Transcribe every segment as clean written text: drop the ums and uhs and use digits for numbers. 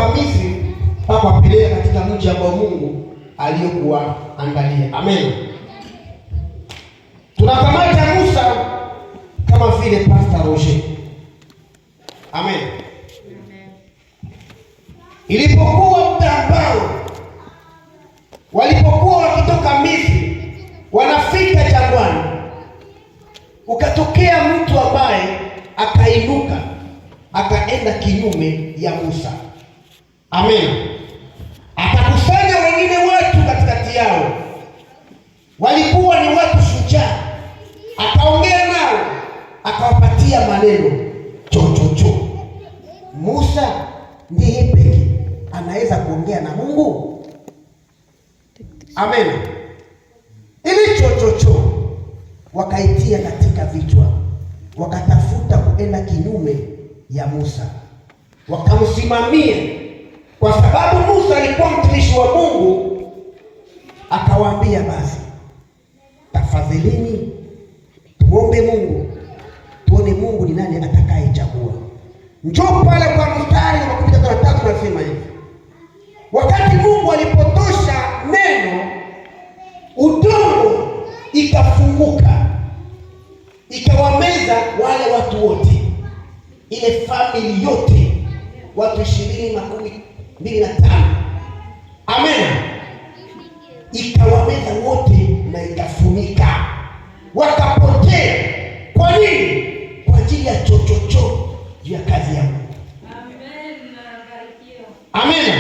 kutoka Misri mpaka wapeleka katika mji ambao Mungu aliyokuwa angalia. Amen. Tunakamata Musa kama vile Pastor Roger. Amen. Ilipokuwa muda ambao walipokuwa wakitoka Misri wanafika jangwani, ukatokea mtu ambaye akainuka akaenda kinyume ya Musa. Amen. Akakusanya wengine watu katikati yao, walikuwa ni watu shujaa, akaongea nao akawapatia maneno chochocho. Musa ndiye pekee anaweza kuongea na Mungu. Amen. Ili chochocho wakaitia katika vichwa, wakatafuta kuenda kinyume ya Musa, wakamsimamia kwa sababu Musa alikuwa mtumishi wa Mungu. Akawaambia, basi tafadhalini tuombe Mungu, tuone Mungu ni nani atakayechagua. Njoo pale kwa mstari wa 13 nasema hivi: wakati Mungu alipotosha neno, udongo ikafunguka ikawameza wale watu wote, ile family yote, watu 20-25. Amen. Ikawameza wote na ikafunika, wakapotea. Kwa nini? Kwa ajili ya chochocho ya kazi ya Mungu. Amen.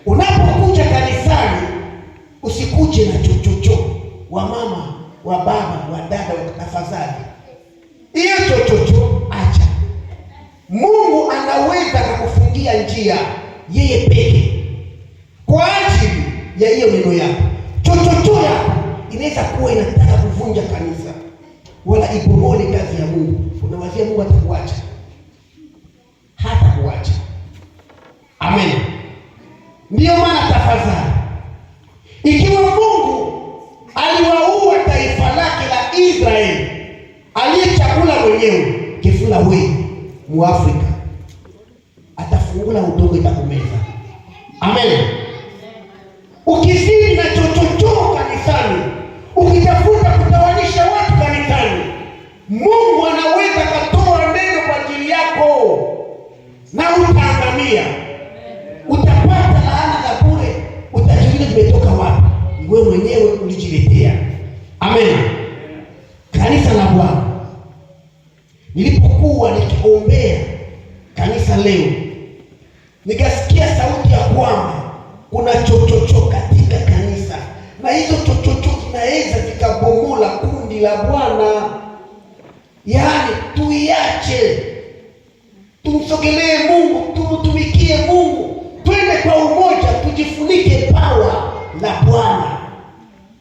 Unapokuja kanisani usikuje na chochocho. Wa mama, wa baba, wa dada, tafadhali hiyo chochocho acha. Mungu anaweza kukufungia njia yeye peke kwa ajili ya hiyo neno yako. Chochocho yako inaweza kuwa inataka kuvunja kanisa wala ibomole kazi ya Mungu. Unawazia Mungu atakuacha? Hata kuacha. Amen. Ndiyo maana tafadhali, ikiwa Mungu aliwaua taifa lake la Israeli, aliyechagula mwenyewe kifula wewe Muafrika, atafungula udongo itakumeza. Amen. Ukizidi na chochocho kanisani, ukitafuta kutawanisha watu kanisani, Mungu anaweza katoa neno kwa ajili yako na utaangamia. Utapata laana za bure, utajiuliza zimetoka wapi? Wewe mwenyewe ulijiletea. Amen. Kanisa la Bwana, nilipokuwa nikiombea kanisa leo, nikasikia sauti ya kwamba kuna chochocho katika kanisa, na hizo chochocho zinaweza zikabomola kundi la Bwana. Yaani tuiache, tumsogelee Mungu, tumtumikie Mungu, twende kwa umoja, tujifunike pawa la Bwana.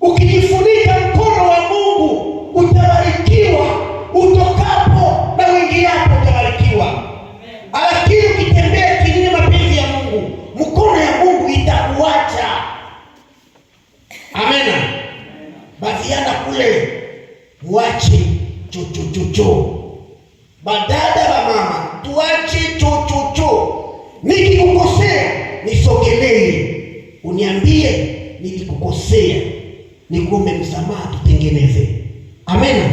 Ukijifunika mkono wa Mungu utabarikiwa, utokapo na uingiapo utabarikiwa. Lakini ukitembea kinyume mapenzi ya Mungu, mkono ya Mungu itakuacha. Amen. Baziana kule, muache chochocho. Badada wa mama, tuache chochocho. Nikikukosea nisogelee, uniambie nilikukosea, nikuombe msamaha, tutengeneze. Amen.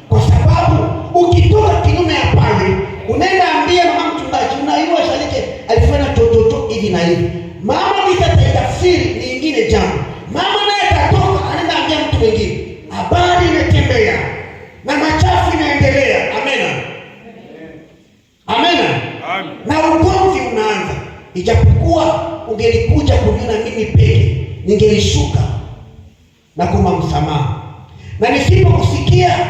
Kwa sababu ukitoka kinyume ya pale, unaenda ambia mama mchungaji, unaiwa shalike alifanya chochocho hivi na hivi. Mama nitatafsiri ni ingine jambo. Mama naye atatoka anaenda ambia mtu mwingine. Habari imetembea na machafu inaendelea. Amen. Amen. Na ugomvi unaanza. Ijapokuwa ungelikuja kuniona mimi peke, ningelishuka na kuomba msamaha. Na nisipokusikia,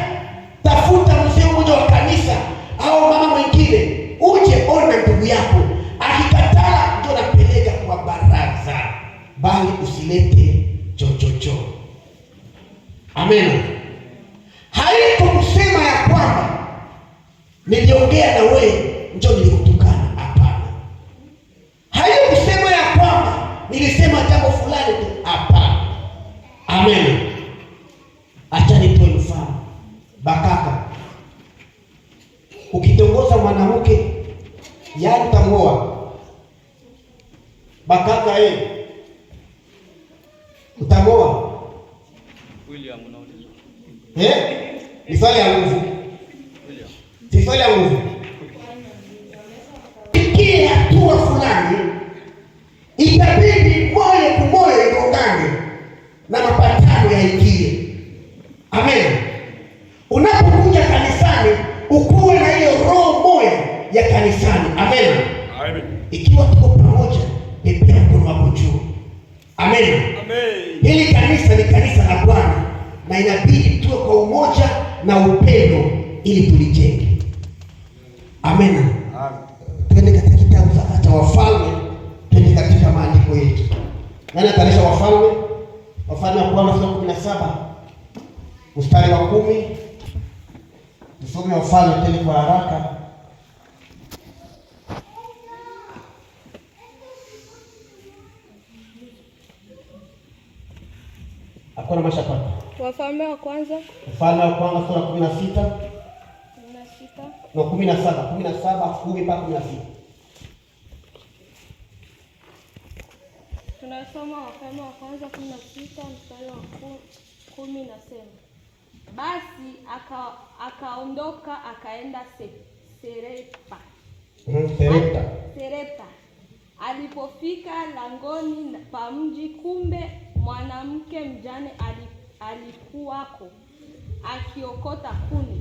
tafuta mzee mmoja wa kanisa au mama mwingine, uje ona ndugu yako. Akikataa ndio napeleka kwa baraza, bali usilete chochocho. Amen. Haiko kusema ya kwamba niliongea na wewe njoo nilikutukana. Hapana. Haiko kusema ya kwamba nilisema jambo fulani tu. Hapana. Amen. Acha nitoe mfano. Bakaka, ukitongoza mwanamke, yaani utamuoa, Bakaka utamoa William unaulizwa. Ni swali ya nguvu. William. Si swali ya nguvu. Ikiwa hatua fulani itabidi moyo kwa moyo igongane na mapatano yaingie. Amen. Unapokuja kanisani ukuwe na hiyo roho moja ya kanisani. Amen. Amen. Ikiwa tuko pamoja, pepea mkono wako juu. Amen. Amen. Hili kanisa ni kanisa la Bwana na inabidi tuwe kwa umoja na upendo ili tulijenge. Amen. Amen. Twende katika kitabu cha Wafalme, twende katika maandiko yetu. Nani atanisha Wafalme? Wafalme wa kwanza sura 17 mstari wa 10. Tusome Wafalme tena kwa haraka. Hakuna mashapata. Wafalme wa kwanza. Wafalme wa kwanza sura 16. 16. Na 17, 17, 10 mpaka 16. Tunasoma Wafalme wa kwanza 16 mstari wa 10 nasema. Basi akaondoka akaenda Serepta. Serepta. Alipofika langoni pa mji, kumbe mwanamke mjane alikuwako akiokota kuni.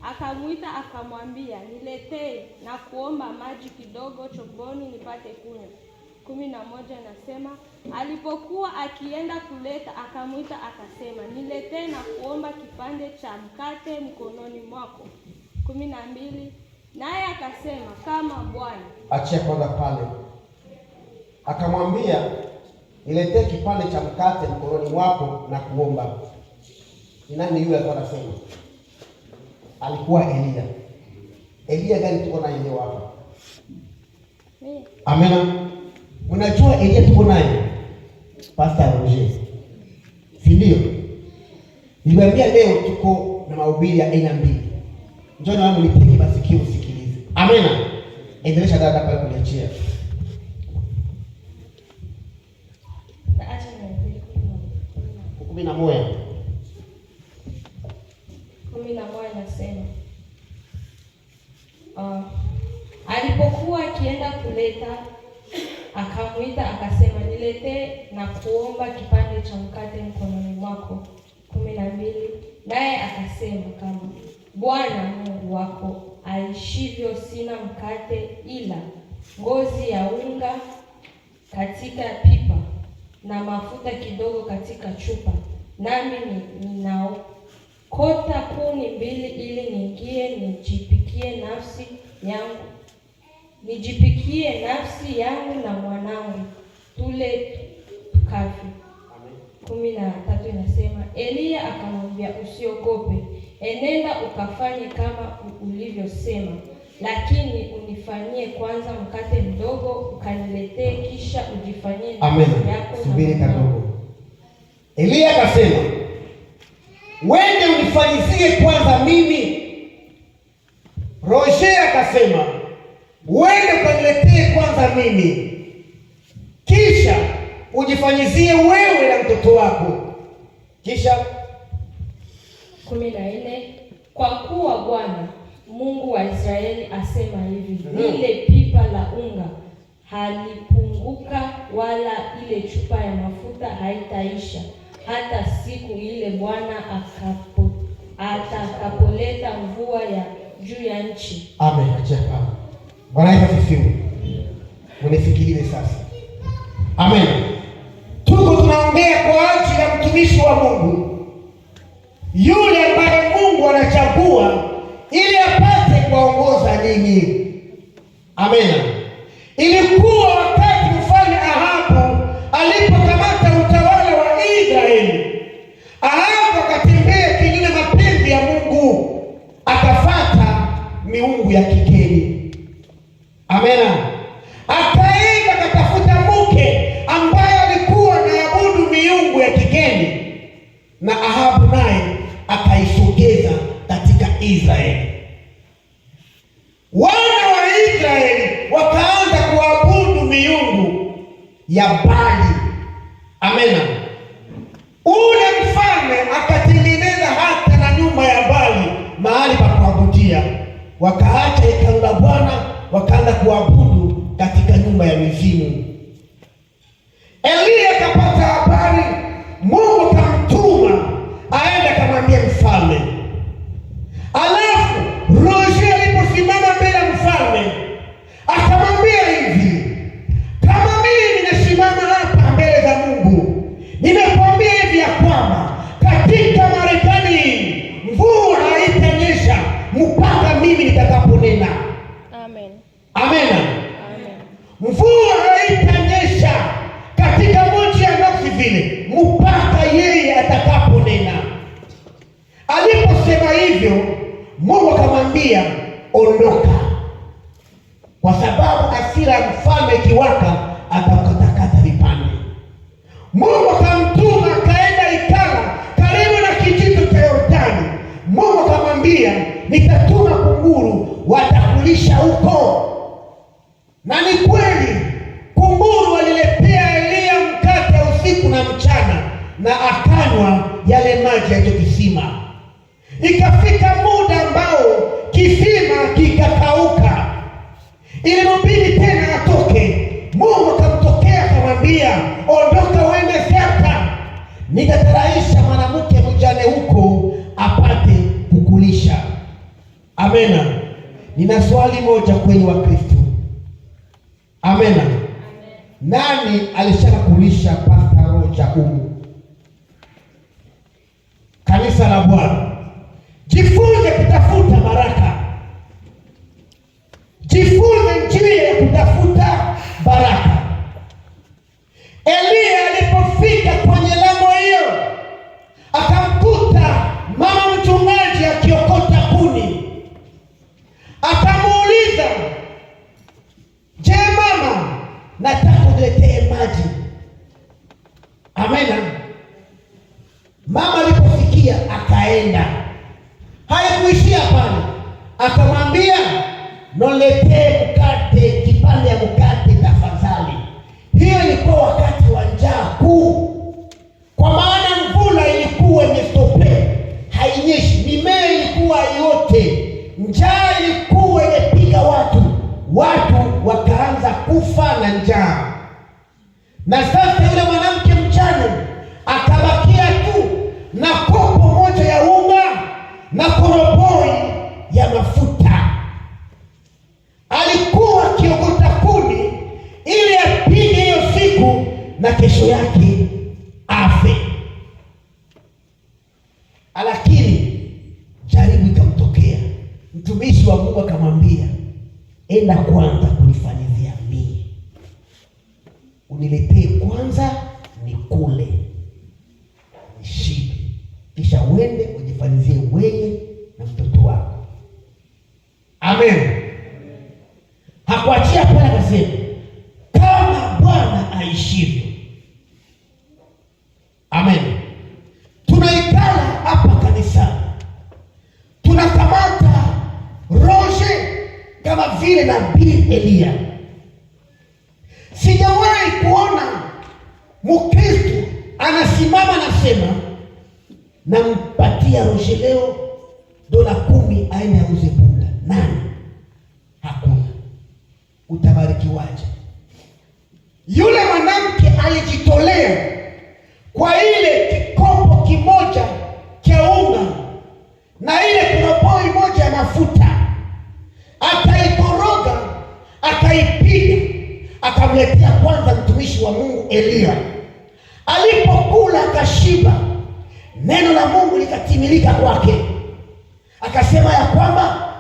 Akamwita akamwambia, niletee na kuomba maji kidogo chomboni nipate kunywa. 11 nasema, alipokuwa akienda kuleta akamwita akasema, niletee na kuomba kipande cha mkate mkononi mwako. 12 naye akasema, kama Bwana. Achia kwanza pale. Akamwambia, niletee kipande cha mkate mkononi mwako na kuomba. Ni nani yule alikuwa anasema? Alikuwa Elia. Elia gani tuko naye leo hapa? Amen. Unajua Elia tuko naye? Pastor Roger. Si ndio? Niwaambia leo tuko na mahubiri ya aina mbili. Njoo na wewe nipige masikio usikilize. Amen. Endelea dada pale kuniachia. Acha niambie 11. 11 nasema. Alipokuwa akienda kuleta akamwita akasema, niletee na kuomba kipande cha mkate mkononi mwako. 12 naye akasema, kama Bwana Mungu wako aishivyo, sina mkate ila ngozi ya unga katika pipa na mafuta kidogo katika chupa, nami ninaokota kuni 2 ili niingie nijipikie nafsi yangu na mwanangu tule tukafe. 13 inasema, Elia akamwambia, usiogope, enenda ukafanye kama ulivyosema, lakini unifanyie kwanza mkate mdogo ukaniletee, kisha ujifanyie nafsi yako. Subiri kidogo. Elia akasema, wende unifanyizie kwanza mimi. Roger akasema, wende ukaniletee kwanza mimi, kisha ujifanyizie wewe na mtoto wako. Kisha 14 kwa kuwa Bwana Mungu wa Israeli asema hivi, ile pipa la unga halipunguka wala ile chupa ya mafuta haitaisha hata siku ile Bwana atakapoleta mvua ya juu ya nchi. Amen. Acha hapa. Bwana Yesu asifiwe. Unifikirie sasa. Amen. Tuko tunaongea kwa ajili ya mtumishi wa Mungu, yule ambaye Mungu anachagua ili apate kuongoza ninyi. Amen. Ilikuwa wakati mfalme Ahabu alipokamata utawala wa Israeli. Ahabu akatembea kinyume mapenzi ya Mungu, akafuata miungu ya kigeni. Amen. Akaenda akatafuta mke ambaye alikuwa anaabudu miungu ya kigeni, na Ahabu naye akaisogeza katika Israeli. Wana wa Israeli wakaanza kuabudu miungu ya Bali. Amena. Ule mfalme akatengeneza hata na nyumba ya Bali mahali pa kuabudia. Wakaacha hekalu la Bwana, wakaanza kuabudu katika nyumba ya mizimu. Eliya akapata habari, Mungu kamtuma aende akamwambia mfalme. Alafu Roje aliposimama mbele ya mfalme akamwambia hivi, kama mimi ninasimama hapa mbele za Mungu, nimekwambia hivi ya kwamba katika Marekani mvua haitanyesha mpaka mimi nitakaponena. Amen. Amena. Amen. Mvua haitanyesha katika mji ya Knoxville mpaka yeye atakaponena. Aliposema hivyo, Mungu akamwambia ondoka, kwa sababu hasira ya mfalme ikiwaka atakatakata vipande. Mungu akamtuma akaenda Ikala karibu na kijito cha Yordani. Mungu akamwambia nitatuma kunguru watakulisha huko. Na ni kweli kunguru waliletea Eliya mkate usiku na mchana, na akanywa yale maji ya hicho kisima. Ikafika muda ambao kisima kikakauka, ilibidi tena atoke. Mungu akamtokea akamwambia, ondoka uende Sarepta, nitatarahisha mwanamke mjane huko apate kukulisha. Amena. Nina swali moja kwenu wa Kristo. Amena. Nani alishaka kulisha Pastor Roja humu? Kanisa la Bwana, jifunze kutafuta baraka. Jifunze njia ya kutafuta baraka. Eliya alipofika kwenye lango hiyo, akamkuta mama mchungaji akiokota kuni. Akamuuliza, je, mama, nataka uniletee maji. Amena. Mama aliposikia akaenda. Haikuishia pale, akamwambia, noletee mkate, kipande ya mkate tafadhali. Hiyo ilikuwa wakati wa njaa kuu, kwa maana mvula ilikuwa imestope, hainyeshi, mimea ilikuwa yote, njaa ilikuwa imepiga watu wakaanza kufa na njaa. Na sasa yule mwanamke mjane akabakia tu na kopo moja ya unga na koroboi ya mafuta. Alikuwa akiokota kuni ili apige hiyo siku na kesho yake afe. Lakini jaribu ikamtokea. Mtumishi wa Mungu akamwambia, enda kwanza kunifanyizia mimi, uniletee kwanza nikule nishibe, kisha uende ujifanyizie wewe na mtoto wako. Amen. Hakuachia pale, akasema kama Bwana aishivyo. Amen. Tunaikala hapa kanisani, tunakamata Roje kama vile nabii Eliya. Sijawahi kuona Mkristo anasimama nasema, nampatia Roje leo $10 aende auze bunda. Nani? Hakuna. Utabarikiwaje? Yule mwanamke alijitolea kwa ile kikopo kimoja cha unga na ile koroboi moja ya mafuta, akaikoroga, akaipiga, akamletea kwanza mtumishi wa Mungu Eliya. Alipokula akashiba, neno la Mungu likatimilika kwake. Akasema ya kwamba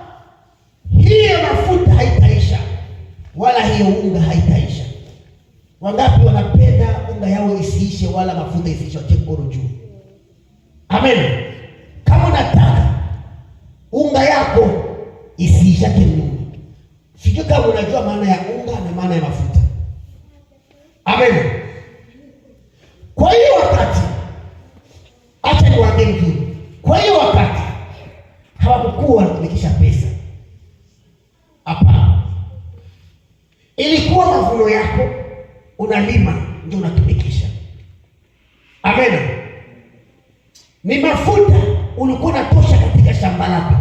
hiyo mafuta haitaisha wala hiyo unga haitaisha. Wangapi wanapenda unga yao isiishe wala mafuta isiishe? Mkono juu. Amen. Kama unataka unga yako isiishe Mungu. Sijui kama unajua maana ya unga na maana ya mafuta. Amen. Kwa hiyo wakati, acha niwaambie kitu. Kwa hiyo wakati hawakuwa wanatumikisha pesa. Hapana. Ilikuwa mavuno yako unalima ndio unatumikisha. Amen. Ni mafuta ulikuwa unatosha katika shamba lako,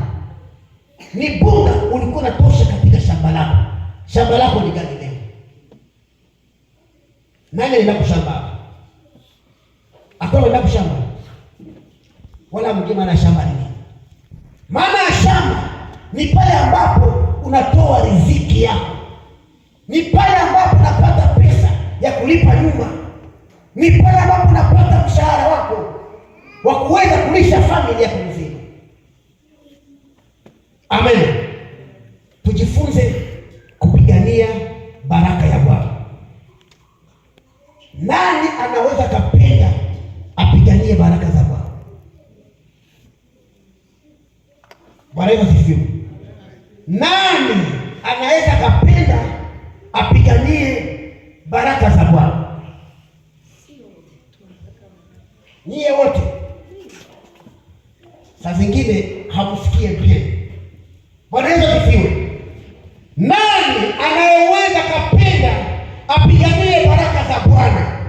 ni bunga ulikuwa unatosha katika shamba lako. Shamba lako ni gani leo? Nani anaenda kushamba? Akao anaenda kushamba, wala mgima na shamba nini? Maana ya shamba ni pale ambapo unatoa riziki yako, ni pale ambapo unapata pesa ya kulipa nyumba, ni pale ambapo unapata mshahara wako wa kuweza kulisha familia yako nzima. Amen. Tujifunze kupigania baraka ya Bwana. Nani anaweza kapenda apiganie baraka za Bwana? Bwana Yesu asifiwe. Nani anaweza kapenda apiganie baraka za Bwana? Nyie wote. Saa zingine hamsikie pia. Bwana Yesu asifiwe. Nani anayeweza kapenda apiganie baraka za Bwana?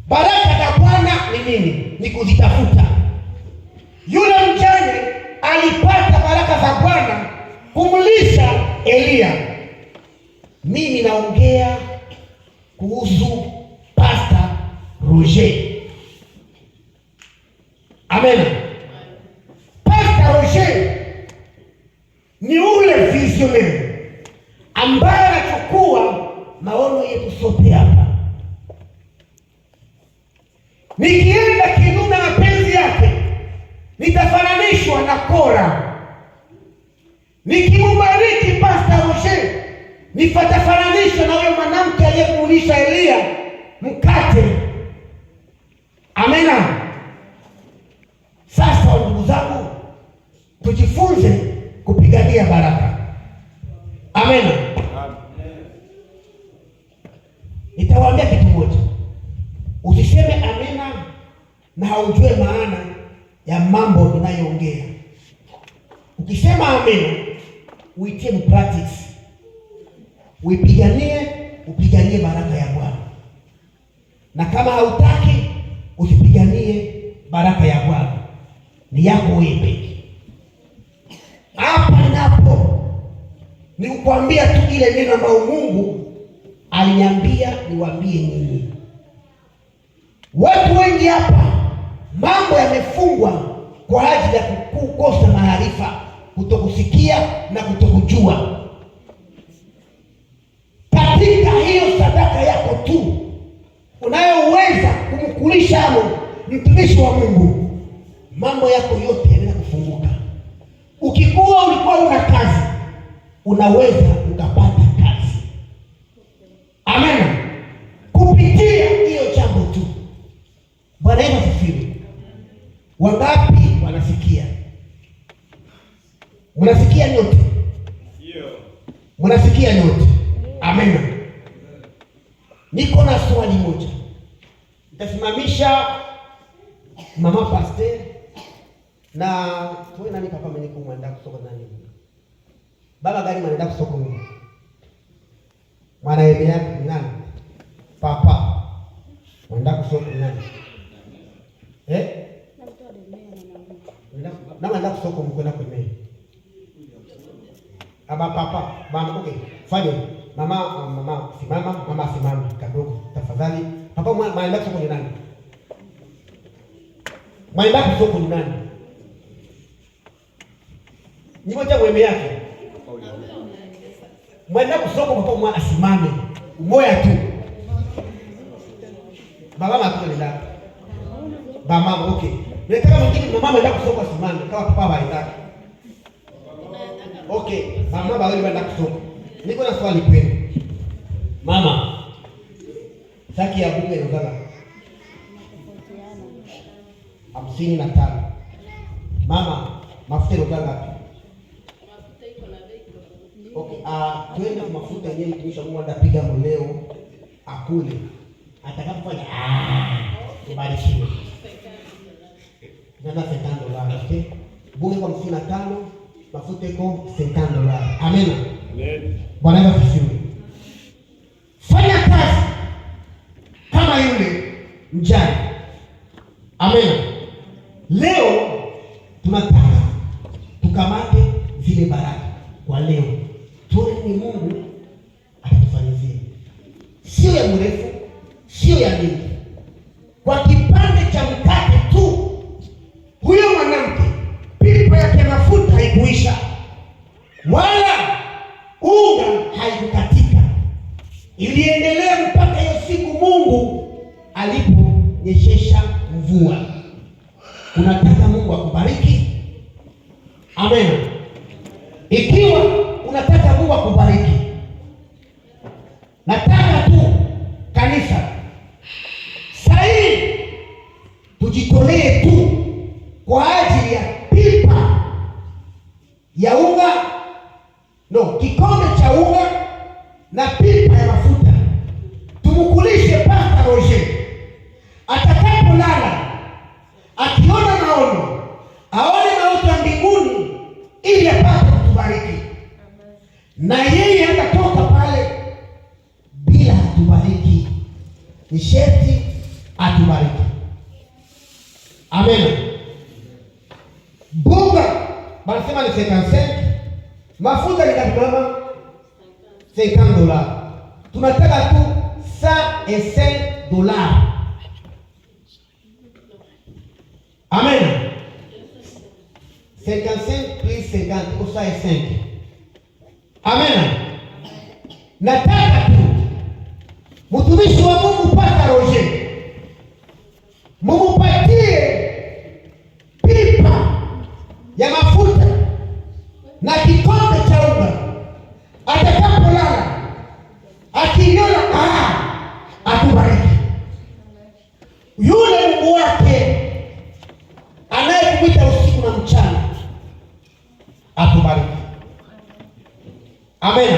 Baraka za Bwana ni nini? Ni kuzitafuta. Yule mjane alipata baraka za Bwana kumlisha Elia. Mimi naongea kuhusu Pastor Roger. Amen. Pastor Roger ni ule visionary ambaye anachukua maono yetu sote hapa. Nikienda kinyume na mapenzi yake, nitafananishwa na Kora. Nikimubariki Pastor Roger, nitafananishwa na huyo mwanamke aliyekulisha Elia mkate. Amena. Sasa ndugu zangu, tujifunze kupigania baraka. Amena. Nitawaambia kitu moja. Usiseme amena na haujue maana ya mambo ninayoongea. Ukisema amena, uitie practice. Upiganie baraka ya Bwana. Na kama hautaki, usipiganie baraka ya Bwana. Ni yako wewe pekee. Hapa ninapo ni kukwambia tu ile neno ambalo Mungu aliniambia niwaambie nyinyi. Watu wengi hapa mambo yamefungwa kwa ajili ya kukosa maarifa, kutokusikia na kutokujua. Katika hiyo sadaka yako tu unayoweza kumkulisha hapo mtumishi wa Mungu, mambo yako yote yanaweza kufunguka. Ukikuwa ulikuwa una kazi, unaweza ukapata kazi. Amen. Kupitia hiyo jambo tu. Bwana Yesu asifiwe. Wangapi wanasikia? Mnasikia nyote? Ndio. Mnasikia nyote? Amen. Niko na swali moja. Nitasimamisha mama pastor na tuwe nani papa mwenye kumwenda kusoko nani? Baba gani mwenda kusoko mimi? Mwana yeye yake ni nani? Papa. Mwenda kusoko nani? Na mwenda kusoko mkwenda kwemea. Aba papa, mama okay. Fanye mama simama kadogo tafadhali. Papa mwenda kusoko ni nani? Mwenda kusoko ni nani? Ni moja mweme yake. Mwenda kusoko papa mwana asimame. Umoya tu. Baba matu ni nani? Mama okay. Nataka mwingine mama mwenda kusoko asimame kama papa waitaka. Okay, mama bawili mwenda kusoko. Niko na swali kwenu. Mama, saki ya bunge ndio 55. Mama, mafuta ndio ngapi? Okay, twende mafuta yenyewe mtumisha Mungu anapiga leo akule. Atakapofanya ubarikiwe. Ndio $50, okay? Bunge kwa 55, mafuta iko $50. Amen. Amen. Bwana asifiwe. Fanya kazi yule mjane. Amen. Leo tunataka tukamate zile baraka kwa leo, tuone ni Mungu atatufanyia, sio ya mrefu, sio ya mingi, kwa kipande cha mkate tu. Huyo mwanamke pipa yake mafuta haikuisha, wala unga haikukatika, iliendelea mpaka hiyo siku Mungu aliponyeshesha mvua. Unataka Mungu akubariki? Amen. Ikiwa unataka Mungu akubariki, nataka tu kanisa sahihi tujitolee tu kwa ajili ya pipa ya unga, kikombe cha unga na pipa ya mafuta. Tumukulishe Pastor Roger, atakapolala akiona maono, aone maono ya mbinguni, ili apate kutubariki. Na yeye hatatoka pale bila atubariki, ni sharti atubariki. Amen. Bunga wanasema ni 55, mafuta ni kama $50. Tunataka tu $105. Amen. 55 plus 50 au 5. Amen. Nataka tu mtumishi wa Mungu Pastor Roger mumupatie pipa ya mafuta na kikombe cha unga. Atakapolala akiona atubariki. Yule Mungu wake anayekuita usiku na mchana atubariki. Amen.